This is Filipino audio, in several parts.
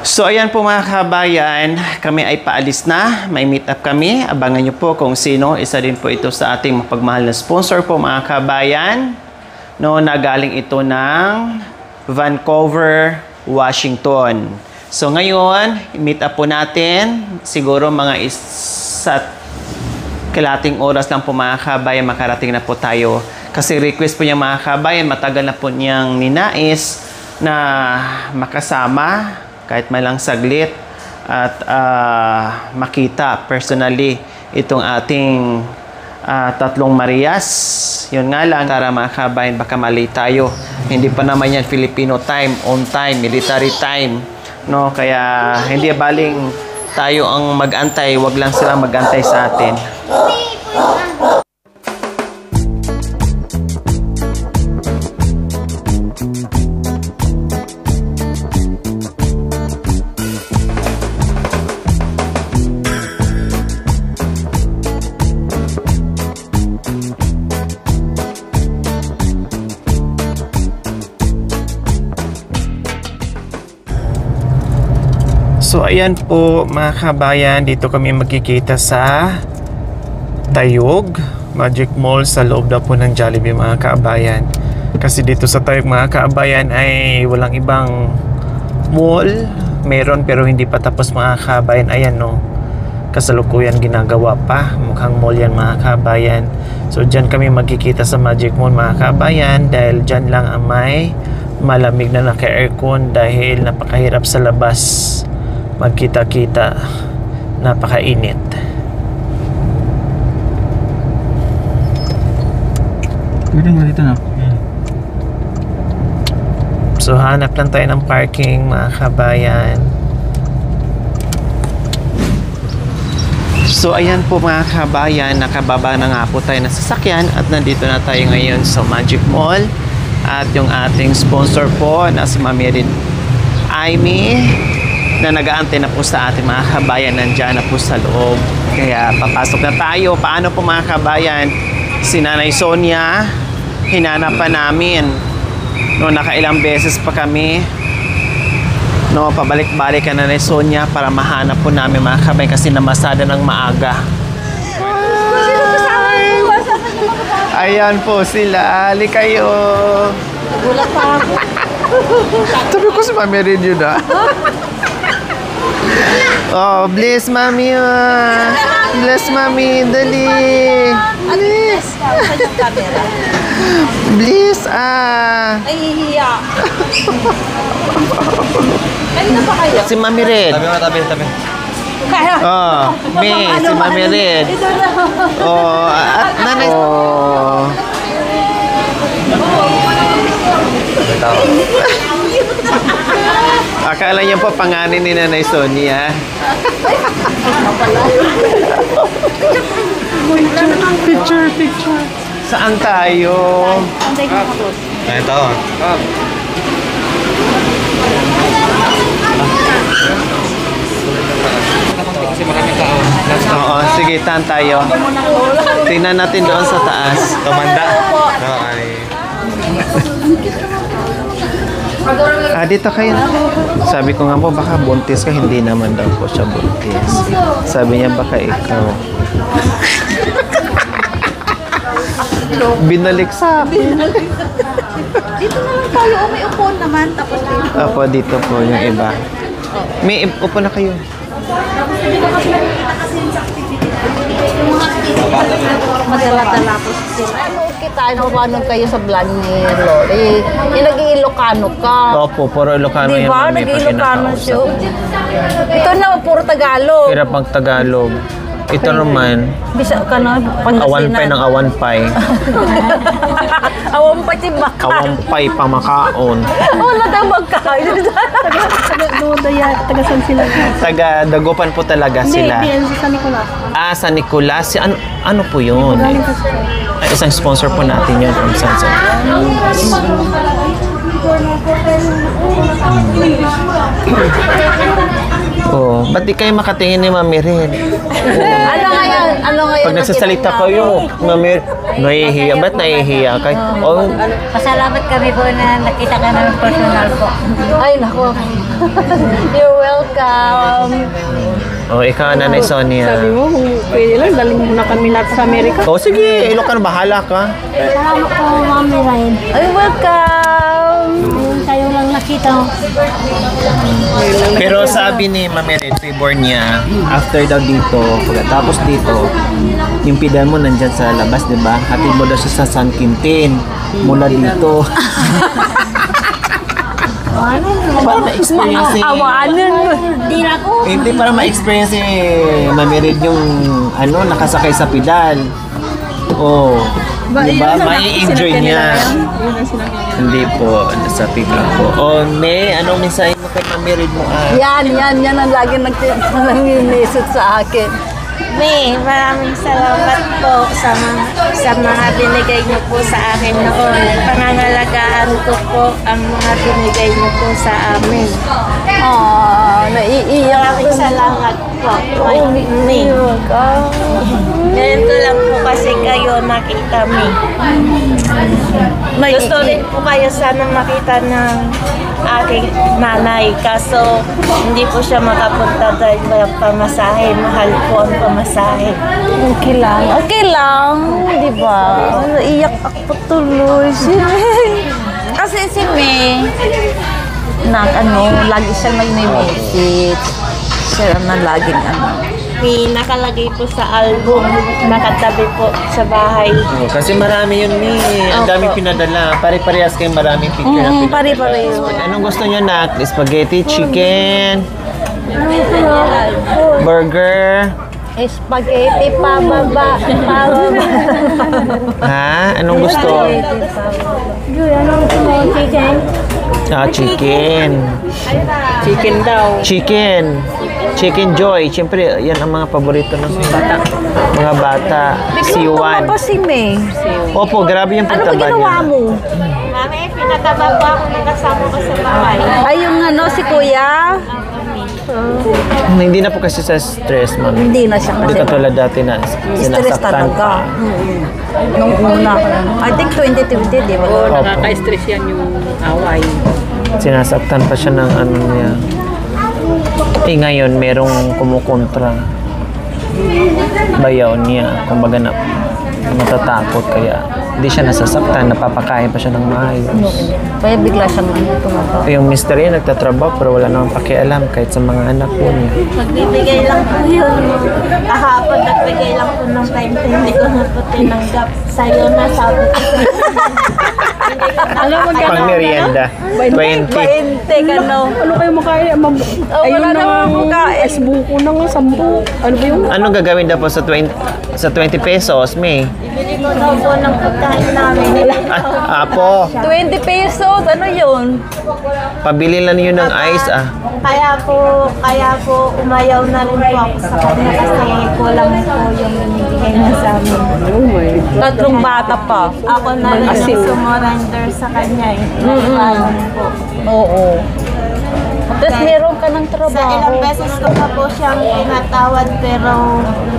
So ayan po mga kabayan, kami ay paalis na. May meet up kami. Abangan nyo po kung sino. Isa din po ito sa ating mapagmahal na sponsor po mga kabayan. No, nagaling ito ng Vancouver, Washington. So ngayon, meet up po natin. Siguro mga isa't kalating oras lang po mga kabayan, makarating na po tayo. Kasi request po niya mga kabayan, matagal na po niyang ninais na makasama kahit man lang saglit at makita personally itong ating tatlong Marias. Yun nga lang, tara mga kabayan, baka mali tayo. Hindi pa naman yan Filipino time, on time, military time. No? Kaya hindi baling tayo ang mag-antay, wag lang sila mag-antay sa atin. So ayan po mga kabayan, dito kami magkikita sa Tayog Magic Mall sa loob daw po ng Jollibee mga kabayan. Kasi dito sa Tayog mga kabayan ay walang ibang mall. Meron pero hindi pa tapos mga kabayan. Ayan no, kasalukuyan ginagawa pa. Mukhang mall yan mga kabayan. So dyan kami magkikita sa Magic Mall mga kabayan, dahil dyan lang ang may malamig na naka-aircon dahil napakahirap sa labas magkita-kita, napakainit. Pwede nga dito na. So hanap lang tayo ng parking mga kabayan. So ayan po mga kabayan, nakababa na nga po tayo ng sasakyan at nandito na tayo ngayon sa Magic Mall. At yung ating sponsor po na si Mami Amy na nag-aantay na po sa ating mga kabayan, nandyan na po sa loob. Kaya papasok na tayo. Paano po mga kabayan? Si Nanay Sonia, hinanap pa namin. No, nakailang beses pa kami. No, pabalik-balik ka Nanay Sonia para mahanap po namin mga kabayan kasi namasada ng maaga. Ayan po sila. Ali kayo. Gulat pa ako. Sabi ko si Mami rin yun ah. Oh, bless Mami ah. Bless Mami, dali. Bless. Bless ah. Ay, hihiya. Kanina pa kayo? Si Mami Red. Tabi. Kaya? Oh, si Mami Red. Oh, at nanay. Oh. Akala niya po panganin ni Nanay Sonia. Picture. Saan tayo? Ngayon tao. Kasi maraming tao. Oo, sige, taan tayo. Tingnan natin doon sa taas. Tumanda. Dito kayo. Sabi ko nga po, baka buntis ka. Hindi naman daw po siya buntis. Sabi niya, baka ikaw. Binalik sa akin. Dito na lang tayo. O, may upuan naman. Tapos Opo, dito po yung iba. May upo na kayo. madala-dala po sila. Kita, nababanon kayo sa vlog ni Lori. Nag-iilocano ka. Opo, puro Ilocano yan. Diba? Mami, pag Nag-iilocano siya. kinakausap. Ito na, puro Tagalog. Hirap ang Tagalog. Ito naman, Bisa ka na, awanpay ng awanpay. Awampay si Baka. Awanpay, pamakaon. Wala tayong magkain. Taga San sila? Taga Dagupan po talaga sila. Hindi, sa San Nicolas. San Nicolas. Ano po yun? Ay, isang sponsor po natin yun from San San. Oh, ba't di kayo makatingin ni Mami Red? Ano ngayon? Pag nagsasalita kayo, Mami, nahihiya. Ba't nahihiya kayo? Oh, Pasalamat kami po na nakita ka namin personal po. Ay, nako. You're welcome. welcome. O, ikaw, Nanay Sonia. Sabi mo, kung pwede lang, daling mo na kami natin sa Amerika. O, sige, Ilocan, bahala ka. Salamat po, Mami Ryan. Ay, welcome. Tayo lang nakita. Pero sabi ni Mami Red, favor niya, after daw dito, pagkatapos dito, yung pidal mo nandyan sa labas, di ba? Hatid mo daw siya sa San Quintin, mula dito. Para ma-experience eh. Awanan mo. Di na ko. Hindi, para ma-experience eh, Mami Red yung, nakasakay sa pidal. Oh, di ba? May enjoy niya. Hindi po, nasa pick-up po. Oh, May, anong mensahe mo kay Mami Red mo? Yan ang lagi nag-message sa akin. May, maraming salamat po sa mga binigay niyo po sa akin noon. Pangangalagaan ko po ang mga binigay niyo po sa amin. Naiiyak. Maraming salamat po. May. Ngayon ko lang po kasi kayo nakita, May. Gusto rin po kayo sana makita ng aking nanay. Kaso hindi po siya makapunta dahil walang pamasahe. Mahal po ang pamasahe. Okay lang. Di ba? Naiiyak ako tuloy. Kasi si May, lagi siyang nag-message. Siya na laging May nakalagay po sa album. Nakatabi po sa bahay. Oh, kasi marami yun, Mi. Ang dami pinadala. Pare-parehas kayong maraming picture na pinadala. Pare-pareho. Anong gusto niyo, Nak? Spaghetti, chicken, burger, Spaghetti pababa. ha? Anong gusto? Juy, ano gusto mo? Chicken? Chicken. Chicken daw. Chicken Joy. Siyempre, yan ang mga paborito ng mga bata. Siwan. Siwan. pa si May. Opo, grabe yung Ano ba pagtaba ginawa niya. mo? Mami, pinataba po ako ng kasama ko sa bahay. Ay, yung si Kuya? Hindi na po kasi sa stress, ma'am. Hindi na siya Hindi kasi. katulad dati na Stress sinasaktan talaga. pa. Nung una. I think 2020, di ba? Oo, nakaka-stress yan yung away. Sinasaktan pa siya ng ano niya. Ngayon, merong kumukontra. Bayaw niya. Kumbaga na natatakot kaya hindi siya nasasaktan. Napapakain pa siya ng maayos. Kaya bigla siyang tumatawa. Yung mister niya nagtatrabaho pero wala namang pakialam kahit sa mga anak po niya. Magbibigay lang po yun. Kahapon nagbigay lang po ng 20. Hindi ko na po tinanggap. Sa'yo na sabi ko. Alam mo Pang merienda. 20. 20 ka no. Ano kayo makain? Ayun wala na namang makain. buko na nga, 10. Ano ba yung? Anong gagawin daw po sa 20 pesos, May? Ibili ko daw po ng pagkain namin. Apo, 20 pesos, ano yun? pabili lang yun ng ice Kaya po umayaw na rin po ako sa kanya kasi kulang po yung binibigay niya sa amin. Oh my. Tatlong bata pa. Ako na rin yung sumurrender sa kanya eh. Paano po. Oo. Tapos meron ka ng Sa trabaho. ilang beses ko pa po siyang pinatawad pero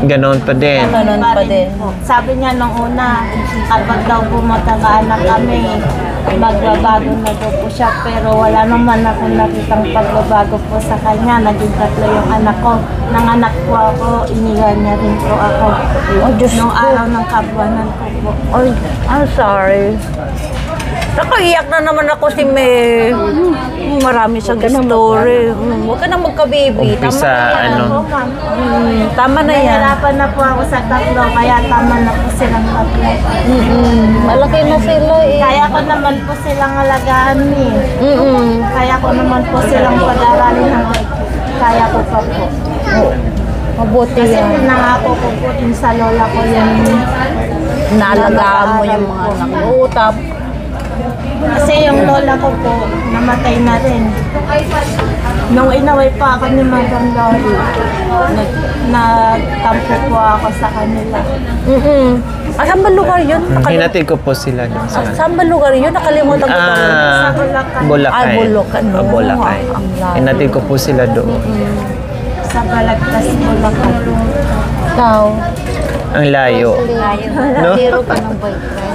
Ganon pa din. Ganun pa din. po. Sabi niya nung una, kapag daw po matagaanak kami, magbabago na daw po siya. Pero wala naman akong nakitang pagbabago po sa kanya. Naging 3 yung anak ko. Nanganak po ako, iniwan niya rin po ako. Diyos Nung ko. araw ng kabuanan ko po. Ay, I'm sorry. Nakaiyak na naman ako si May. Marami siyang story. Huwag ka na magka-baby. Umpisa, Ano? ano. ma'am? Tama na yan. Nahirapan na po ako sa 3, kaya tama na po silang 3. Malaki na sila eh. Kaya ko naman po silang alagaan eh. Kaya ko naman po silang pag-aralin hanggang kaya ko pa po. Mabuti Kasi yan. pinangako ko po din sa lola ko yan. Naalagaan mo yung mga anak mo. Kasi yung lola ko po, namatay na rin. Nung inaway pa ako ni Madam Lori, nagtampo po ako sa kanila. Saan ba lugar yun? Hinatid ko po sila dun sa... Saan ba lugar yun? Nakalimutan ko pa. Sa Bulacan. Boracay. Bulacan. Boracay. Ang layo. Hinatid ko po sila doon. Sa Balagtas, Bulacan. Ikaw. Ang layo. No? Hero ka ng boyfriend.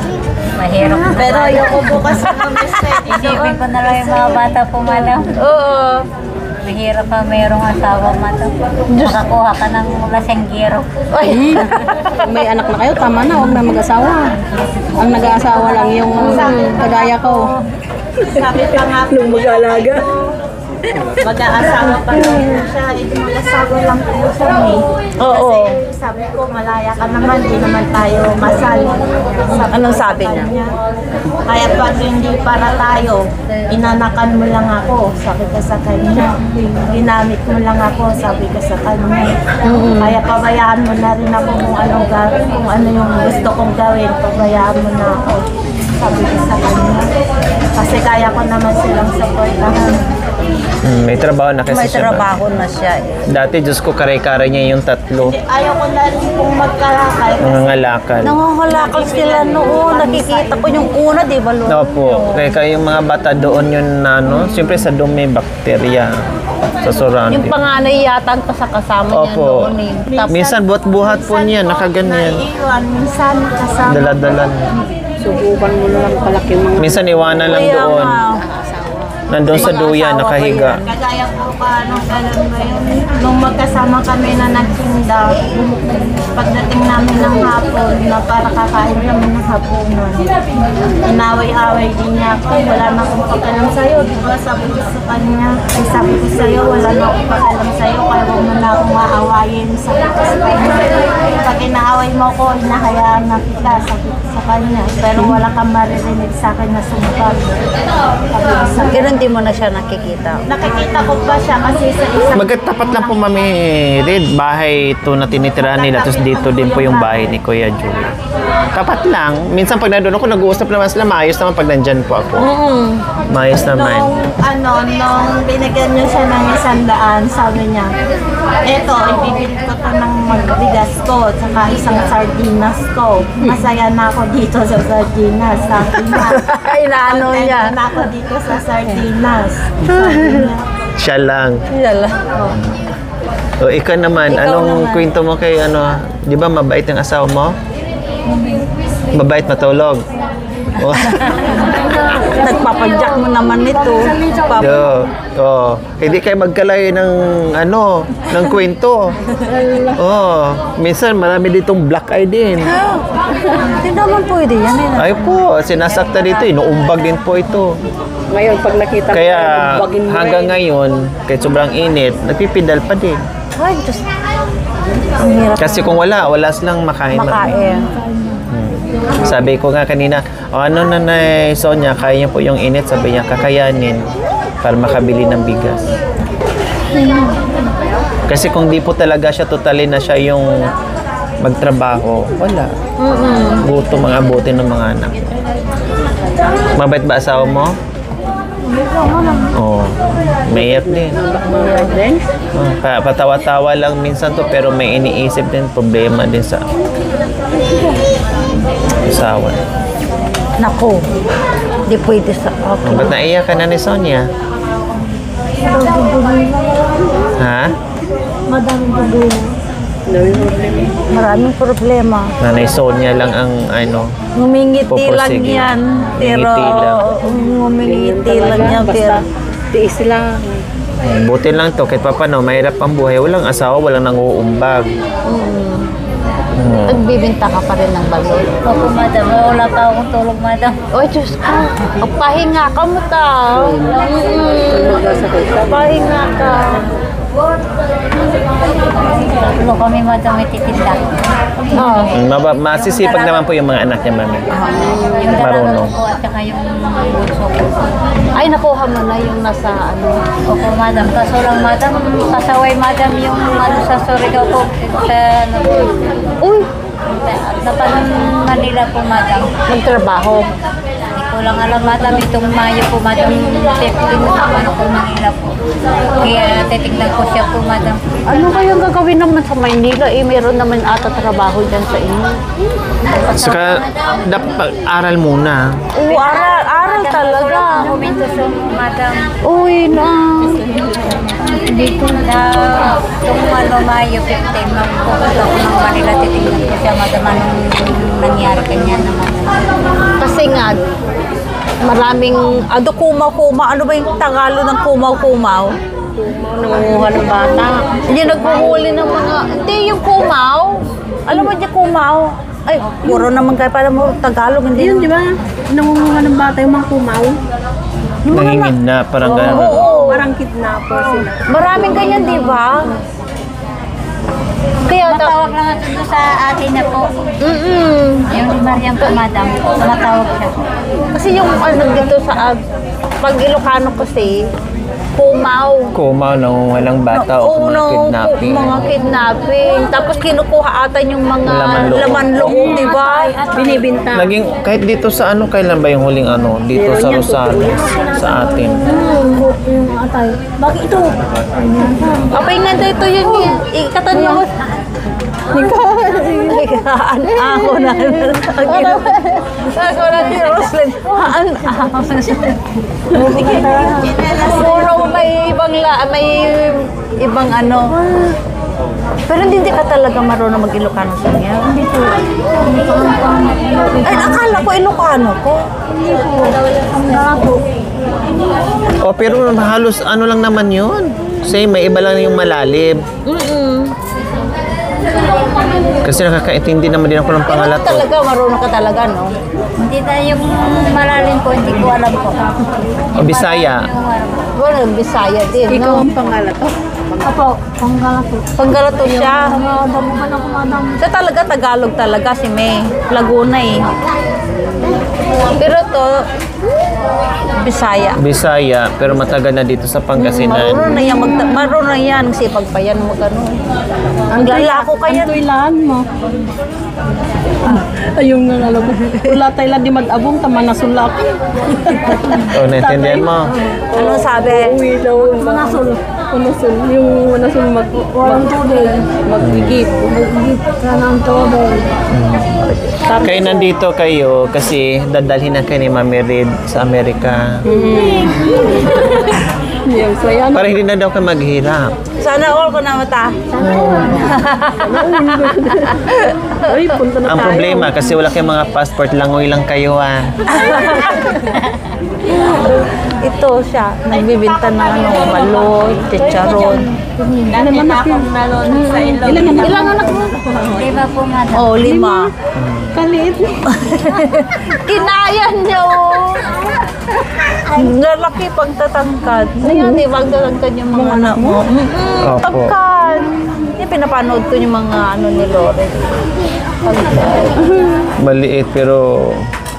Mahirap. Pero ayoko po kasi na-mistake. Isipin ko na lang yung mga bata po, madam. Oo. Mahirap pa mayroong asawa, madam. Makakuha ka ng lasenggero. May anak na kayo, tama na, huwag na mag-asawa. Ang nag-aasawa lang yung kagaya ko. Sabi pa nga po, Nung mag-alaga. mag-aasawa pa lang po siya. Mag-asawa lang po siya eh. Oo. Kasi sabi ko, malaya ka naman, di naman tayo masal. Anong sabi niya? Kaya pag hindi para tayo, inanakan mo lang ako, sabi ko sa kanya. Ginamit mo lang ako, sabi ko sa kanya. Kaya pabayaan mo na rin ako kung anong gawin, kung ano yung gusto kong gawin, pabayaan mo na ako, sabi ko sa kanya. Kasi kaya ko naman silang supportahan. May trabaho na kasi May siya. trabaho na siya eh. Dati, Diyos ko, karay-karay niya yung tatlo. Ayaw ko na rin pong magkalakal. Nangangalakal. Nangangalakal sila noon. Nakikita ko yung una, di ba, Lord? Opo. Kaya kayong mga bata doon yun na, no? Siyempre sa dumi, bakterya sa surrounding. Yung panganay yata ang kasama niya Opo. noon eh. Tapos, Minsan buhat-buhat po niya, nakaganyan. Naiiwan, minsan kasama. Dala-dalan. Subukan mo na lang palaki mga... Minsan iwanan lang kaya doon. nga, Nandun sa duyan, nakahiga. Kagaya po ka, alam ba yun, nung magkasama kami na nagtinda, pagdating namin ng hapon, na para kakain kami ng hapunan. Inaway-away din niya ako, wala na akong pagkalam sa'yo, di ba? Sabi ko sa kanya, ay sabi ko sa'yo, wala na akong pagkalam sa'yo, kaya huwag mo na akong aawayin, sabi ko sa kanya. Pag inaaway mo ko, inahayaan na kita, sabi ko sa kanya. Pero wala kang maririnig sa akin na sumbag. Sabi ko sa kanya. hindi mo na siya nakikita. Nakikita ko pa siya kasi sa isang... Magkatapat lang po, Mami Red, bahay ito na tinitirahan nila. Tapos dito din po yung bahay ni Kuya Joey. Tapat lang. Minsan pag nandun ako, nag-uusap naman sila. Maayos naman pag nandyan po ako. Maayos naman. Nung binigyan niya siya ng 100, sabi niya, eto, ibibili ko to ng magbigas ko, tsaka isang sardinas ko. Masaya na ako dito sa sardinas, sabi niya. Inaano niya. Content na ako dito sa sardinas, sabi niya. Siya lang. Yala. O, ikaw naman, anong kwento mo kay di ba mabait ang asawa mo? Mabait matulog. Oh. Nagpapadyak mo naman nito. Hindi kayo magkalay ng ng kwento. Minsan marami ditong black eye din. Hindi naman pwede yan eh. Ay po, sinasakta dito, inuumbag din po ito. Ngayon, pag nakita Kaya mo, bagin mo hanggang ngayon, kahit sobrang init, nagpipidal pa din. Ay, Diyos. Ang hirap Kasi kung wala silang makain. makain. Sabi ko nga kanina, Nanay Sonia, kaya niya po yung init. Sabi niya, kakayanin para makabili ng bigas. Kasi kung di po talaga siya, totally na siya yung magtrabaho, wala. Gutom mga abutin ng mga anak. Mabait ba asawa mo? Oo. May iyak din. Kaya patawa-tawa lang minsan to, pero may iniisip din, problema din sa asawa. Naku. Hindi pwede sa okay. Ba't naiyak ka na ni Sonia? Ha? Madaming problema. Maraming problema. Nanay Sonia lang ang Ngumingiti lang Pupursige. yan. Pero, Ngumingiti lang. ngumingiti lang yan. Pero, tiis lang. Buti lang to, kahit papano, mahirap ang buhay. Walang asawa, walang nanguumbag. nagbibinta ka pa rin ng balon. Opo, madam. Wala pa akong tulog, madam. Oy, Diyos ko. Pahinga ka mo ta. Pahinga ka. Ano kami, madam, may titinda. Oh. Masisipag naman po yung mga anak niya, Mami. Yung dalaga Marunong. ko at saka yung bunso ko. Ay, nakuha mo na yung nasa Opo, madam. Kaso lang, madam, kasaway, madam, yung sa Surigao ko. Sa, Uy, napanong Manila po, madam. nagtrabaho. Hindi ko lang alam, madam, itong Mayo po, madam, 15 naman ako Manila po. Kaya titignan ko siya po, madam. Ano kayang gagawin naman sa Maynila? Meron naman ata trabaho dyan sa inyo. Saka, dapat pag-aral muna. Oo, aral talaga. Huminto siya, madam. Uy, na. Dito na, itong Mayo 15, magpupunta ko ng Manila, titignan ko siya, madam, anong nangyari kanya naman. Kasi nga, maraming, kumaw-kumaw. Ano ba yung Tagalo ng kumaw-kumaw? Nangunguha ng bata. Yung nagpuhuli ng mga... Hindi, yung kumaw. Alam mo yung kumaw? Ay, puro naman kayo pala mo Tagalog. Hindi Yun, di ba? Nangunguha ng bata yung mga kumaw. Nangingin na, parang gano'n. Oo. Parang kidnapper sila. Maraming ganyan, di ba? Kaya Matawag lang ito doon sa atin na po. Yung ni Mariam po, madam. Matawag siya. Kasi yung ano dito sa pag Ilocano kasi, kumaw. Kumaw, nangungalang bata o Oo, mga no, kidnapping. mga kidnapping. Tapos kinukuha atan yung mga Laman loob. di ba? Binibinta. Naging, kahit dito sa ano, kailan ba yung huling ano? Dito sa Rosales, sa atin. Yung atay. Bakit ito? Apay nga dito yun ikatan mo. Ako na. Ako na si Roslyn. Puro may ibang ano. Pero hindi ka talaga marunong mag-Ilocano sa niya. Hindi po. Ay, akala ko Ilocano ko. Oh, pero halos ano lang naman yun. Same, may iba lang yung malalim. Kasi nakakaintindi naman din ako ng Pero pangalat ko. talaga, marunong ka talaga, no? Hindi na yung malalim po, hindi ko alam po. O Bisaya. Well, Bisaya din, Ikaw no? ang pangalan. Apo, Panggalato. Panggalato siya. Madam ka na kumadam. Siya talaga Tagalog talaga si May. Laguna eh. Pero to, Bisaya. Bisaya, pero matagal na dito sa Pangasinan. Marunong na yan, marunong na yan. Sipag pa yan mo ganun. Ang lalako kaya. Ang tuilaan mo. Ayun nga alam mo. Wala tayo lang di mag-abong, tama na sulak. O, naintindihan mo? Ano sabi? Uwi daw. Manasul. Manasul. Yung manasul mag-gigip. Mag-gigip ka ng tubig. Kayo nandito kayo kasi dadalhin na kayo ni Mami Red sa Amerika. Yung saya. Para hindi na daw kayo maghirap. Sana all ko na mata. Ay, punta na Ang tayo. problema kasi wala kayong mga passport, langoy lang kayo ah. Ito siya, nagbibinta ng ano, balot, chicharon. Dati na akong nalon sa ilong. Ilang anak mo? Di ba po, madam? Oh, 5. Kaliit. Kinaya niya, oh. Lalaki pagtatangkad. Ayan, di pagtatangkad yung mga anak mo. Opo. Tangkad. Yung pinapanood ko yung mga ano ni Lore. Pagkad. Maliit pero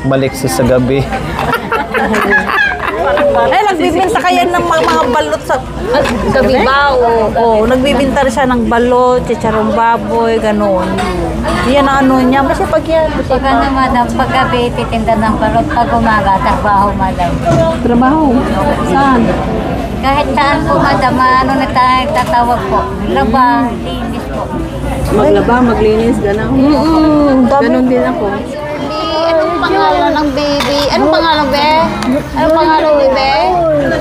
maliksi sa gabi. Ay, nagbibinta kaya ng mga balot sa Bibaw. Oo, nagbibinta rin siya ng balot, chicharong baboy, gano'n. Yan ang ano niya. Masipag yan. Pag ano, madam, paggabi, titinda ng balot. Pag umaga, trabaho, madam. Trabaho. Saan? Kahit saan po, madam, ano nagtatawag po. Laba, linis po. Maglaba, maglinis, gano'n. Ganon din ako. Anong pangalan ng baby? Anong pangalan, be? Anong pangalan ni be?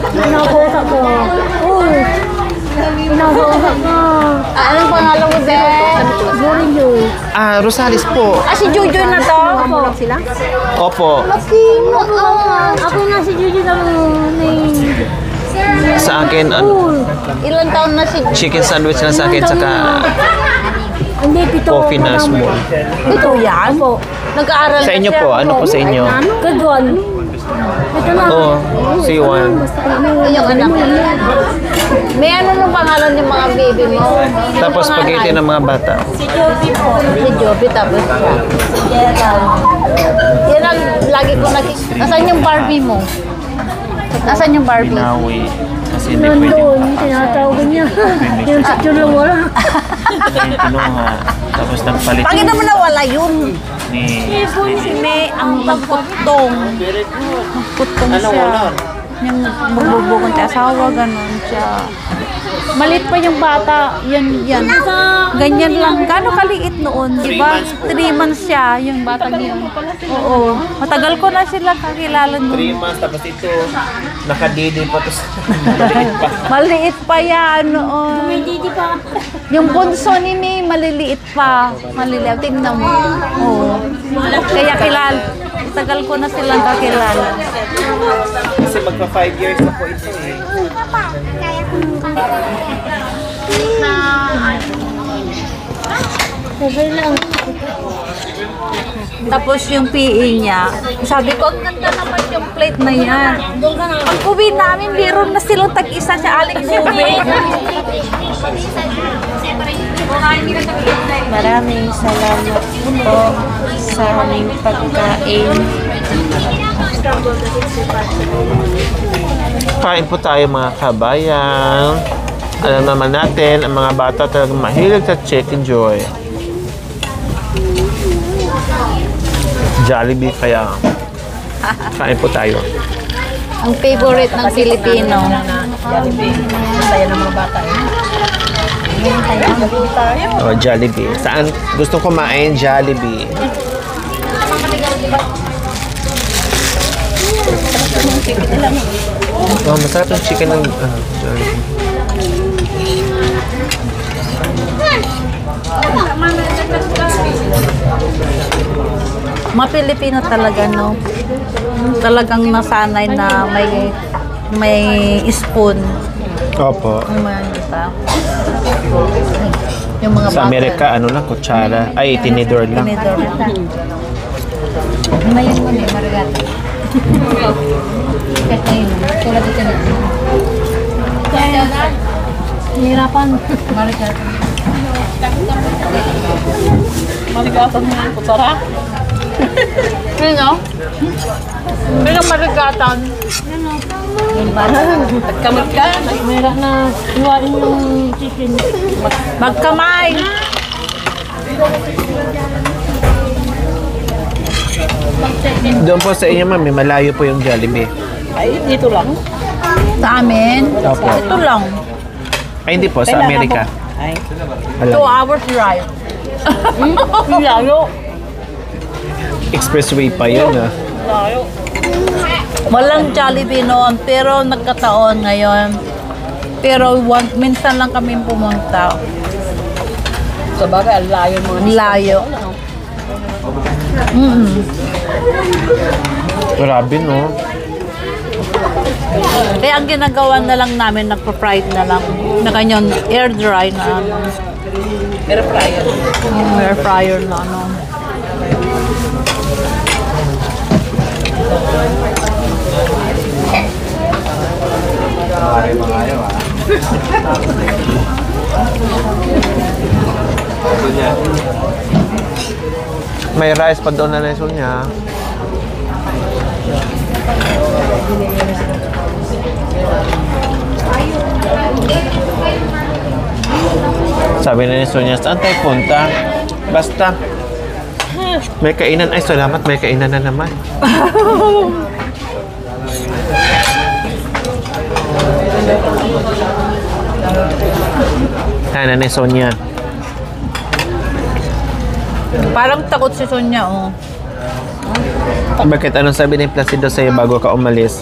Pinakusap ko. Uy! Pinakusap ko. Anong pangalan mo, be? Jojo. Ah, Rosales po. Ah, si Jojo na to? Sila? Opo. Sino? Ako na si Jojo ng Sa akin, ano, Ilang taon na si chicken sandwich lang sa akin, saka Hindi, pito. coffee na small. Ito yan? Nag-aaral Sa na inyo siya. po, ano po sa inyo? Kaduan. Ito na. Oo, si Juan. Yung anak mo. May ano nung pangalan ng mga baby mo? Tapos spaghetti ng mga bata. Si Joby, tapos siya. Yan ang lagi ko Asan yung Barbie mo? Asan yung Barbie? Binawi. Kasi hindi pwede. Nandun, tinatawag niya. Yung sa lang wala. Ito yung kinuha. Tapos nagpalit Pagin naman nawala yun. ni... Si May ang magputong. Magputong siya. Yung magbubukong sa asawa, ganun siya. Malit pa yung bata, yan. Ganyan lang. Gano'ng kaliit noon, di ba? 3 months siya, yung bata niya. Oo. Matagal ko na sila kakilala noon. 3 months, tapos ito, nakadidi pa to. Maliit pa yan noon. Yung bunso ni May, maliliit pa. Maliliit. Tingnan mo. Oo. Kaya tagal ko na silang kakilala. Kasi magpa 5 years na po ito eh. Tapos yung PE niya, sabi ko, ang ganda naman yung plate na yan. Pag uwi namin, meron na silang tag-isa sa aling movie. Maraming salamat po sa aming pagkain. Kain po tayo mga kabayan. Alam naman natin, ang mga bata talagang mahilig sa Chicken Joy. Jollibee kaya. Kain po tayo. Ang favorite ng Filipino. Jollibee. Saya ng mga bata eh. Oh, Jollibee. Saan gusto kumain? Jollibee. Oh, masarap yung chicken ng Jollibee. Mga Pilipino talaga, no? Talagang nasanay na may spoon. Opo. Yung mga Sa butter. Amerika, ano lang, kutsara. Ay, tinidor lang. Tinidor. Mayan mo niya, maragata. Kasi yun, tulad dito na. Hirapan. Maragata. Maligatan mo yung kutsara. Ano? Pero marigatan. Nagkamot ka. Meron na iwain yung chicken. Magkamay. Doon po sa inyo, ma'am, may malayo po yung Jollibee. Ay, dito lang. Sa amin, Opo. ito lang. Ay, hindi po, sa Amerika. Ay, 2 Malayo. hours drive. layo. Expressway pa yun, ah. Layo. Walang Jollibee noon, pero nagkataon ngayon. Pero minsan lang kami pumunta. Sa bagay, ang layo mga Layo. Grabe, no? Kaya ang ginagawa na lang namin, nagpa-fried na lang. Na kanyon, air dry na ano. Air fryer. Air fryer na ano. May rice pa doon na naiso niya. Sabi na ni Sonia, saan tayo punta? Basta. May kainan. Ay, salamat. May kainan na naman. Kaya ni Sonia. Parang takot si Sonia, oh. Bakit anong sabi ni Placido sa'yo bago ka umalis?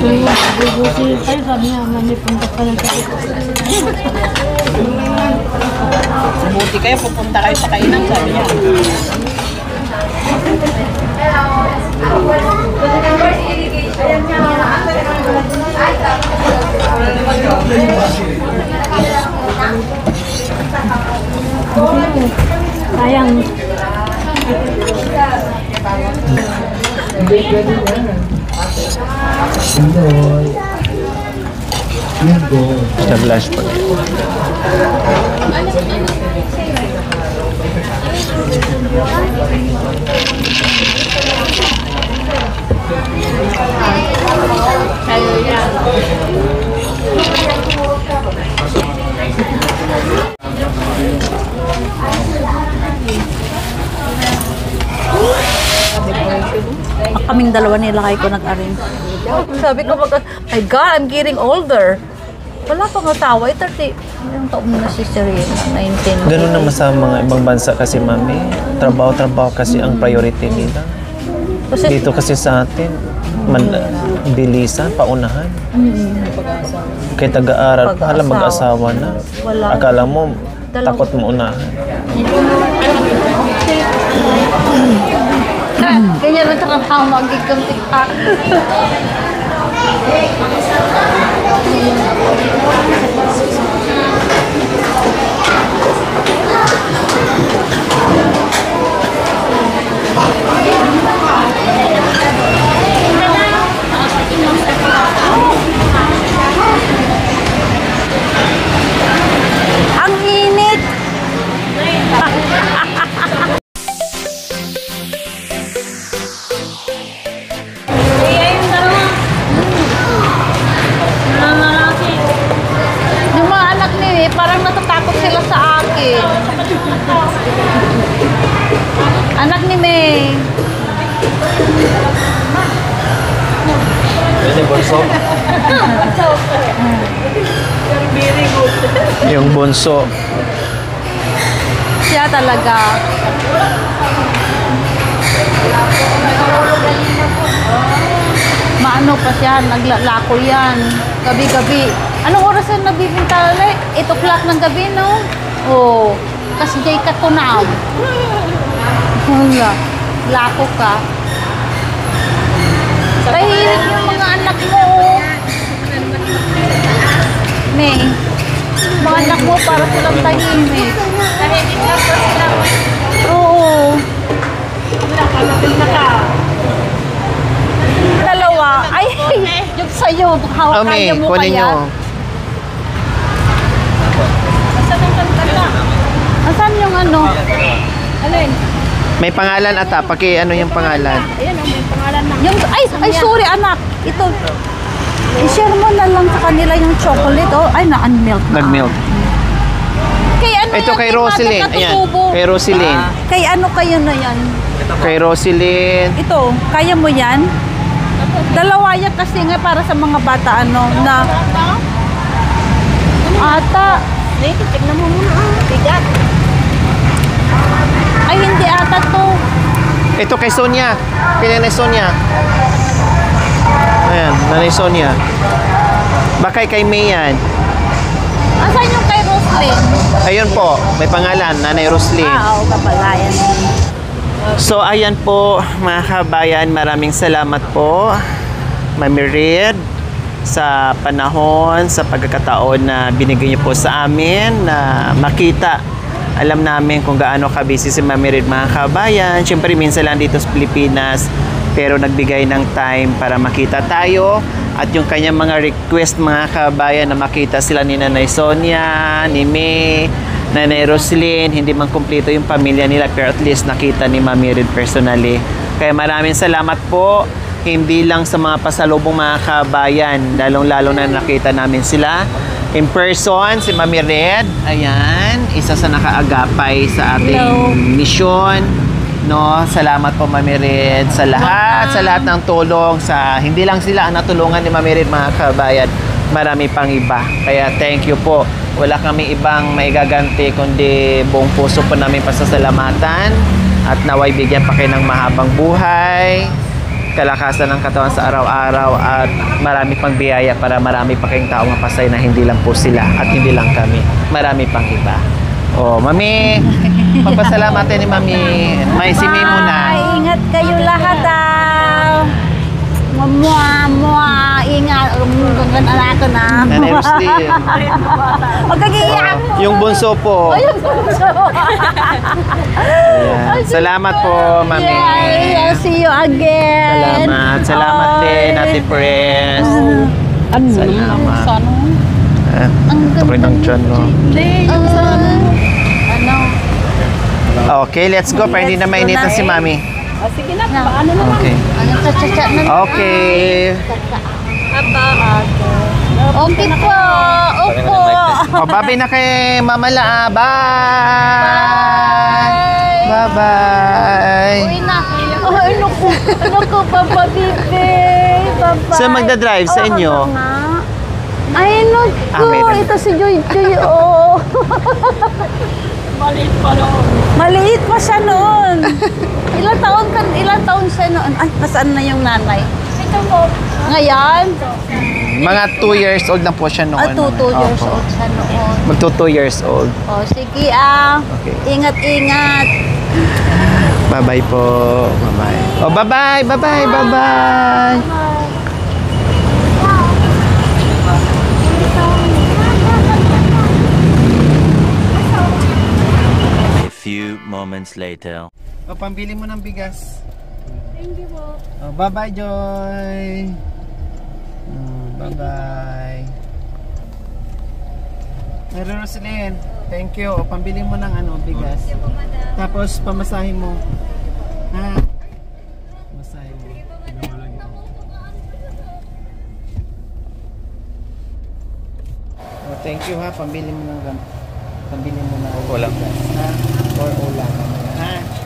Bubusi tayo, sabi niya, manipunta ka lang sa Buti kayo, pupunta kayo sa kainan, sabi niya. sayang. Nag-blush pa. Kaming dalawa nilakay ko nag-arrange. Sabi ko, my God, I'm getting older. Wala pang asawa, 30. Ilang taon na si Serena, 19. Ganun naman sa mga ibang bansa kasi, mami. Trabaho-trabaho kasi ang priority nila. Kasi, Dito kasi sa atin, bilisan, paunahan. Kaya taga-aral pa, halang mag-asawa na. Wala. Akala mo, takot mo unahan. Kanya na trabaho, mag-ikam tiktak. Ang init! Yung mga anak ni parang natatakot sila sa akin. Anak ni May. Yung bunso. Siya talaga. Maano pa siya, naglalako yan. Gabi-gabi. Anong oras yan nabibinta ulit? 8 o'clock ng gabi, no? Oo. Kasi jay ka tunaw. Wala. Lako ka. Tahimik yung mga anak mo, oh. May. Mga anak mo para silang tahimik. Tahimik lang po sila. Oo. Dalawa. Ay, yung sa'yo. Hawakan May, niyo mo kunin kaya. nyo. Asan yung ano? Alin? May pangalan ata. Ano yung pangalan? Ayan, may pangalan na. Yung, ay, sorry anak. Ito. I-share mo na lang sa kanila yung chocolate. Oh, ay, na-unmilk na. Nag-milk. Kay ano Ito yan, kay yung Roselyn. mother Ayan. katutubo? Kay Roselyn. Kay ano kayo na yan? Kay Roselyn. Ito, kaya mo yan? Dalawa yan kasi nga para sa mga bata ano na ata. Tignan mo muna. Bigat. Ay, hindi ata to. Ito kay Sonia. Kay Nanay Sonia. Ayan, Nanay Sonia. Baka kay May yan. Asan yung kay Roslyn? Ayun po, may pangalan, Nanay Roslyn. Oo, kapalayan. So, ayan po, mga kabayan, maraming salamat po, Mami Red, sa panahon, sa pagkakataon na binigay niyo po sa amin na makita. Alam namin kung gaano ka-busy si Mami Red, mga kabayan. Siyempre, minsan lang dito sa Pilipinas, pero nagbigay ng time para makita tayo. At yung kanyang mga request, mga kabayan, na makita sila ni Nanay Sonia, ni May, Nanay Roselyn, hindi man kumpleto yung pamilya nila, pero at least nakita ni Mami Red personally. Kaya maraming salamat po, hindi lang sa mga pasalubong, mga kabayan, lalong-lalo na nakita namin sila in person, si Mami Red, ayan, isa sa nakaagapay sa ating misyon. No, salamat po Mami Red sa lahat ng tulong, sa hindi lang sila ang natulungan ni Mami Red, mga kabayan, marami pang iba. Kaya thank you po. Wala kami ibang maigaganti kundi buong puso po namin pasasalamatan at naway bigyan pa kayo ng mahabang buhay, kalakasan ng katawan sa araw-araw at marami pang biyaya para marami pa kayong taong mapasay na hindi lang po sila at hindi lang kami. Marami pang iba. Oh, Mami, pagpasalamatan ni Mami. May si May muna. Ay, ingat kayo lahat Ingat. Gagana ako na. Nanay Roselyn. Huwag kang iiyak. Yung bunso po. Ayun, bunso. Ayan. Salamat po, Mami. Yeah, I'll see you again. Salamat din, Ate Pres. Salamat. Sano? Okay ng tiyan, no? Ano? Okay, let's go. Para hindi na mainitan si Mami. Sige na, paano naman? Okay. Ano, chat-chat na. Okay. Okay po. Opo. O, babay na kay Mama La. Bye! Bye-bye! Uwi na. Oh, ano ko, Papa Bibi. Papa. Saan magdadrive sa inyo? Ay, no ko. meron. Ito si Joy Joy, oh. Maliit pa noon. Maliit pa siya noon. Ilang taon siya noon? Ay, nasaan na yung nanay? Ito po. Ngayon? Mga 2 years old na po siya noon. 2 years old siya noon. Magto 2 years old. Oh, sige Okay. Ingat-ingat. Bye-bye po. Bye-bye. Oh, bye-bye. Bye-bye. Bye-bye. moments later. O, pambili mo ng bigas. Thank you po. O, bye-bye, Joy. Bye-bye. Mary Roselyn, thank you. O, pambili mo ng bigas. Tapos, pamasahin mo. Ha? Pamasahin mo. O, thank you ha. Pambili mo ng bigas. Ha? Or ulam. Ha?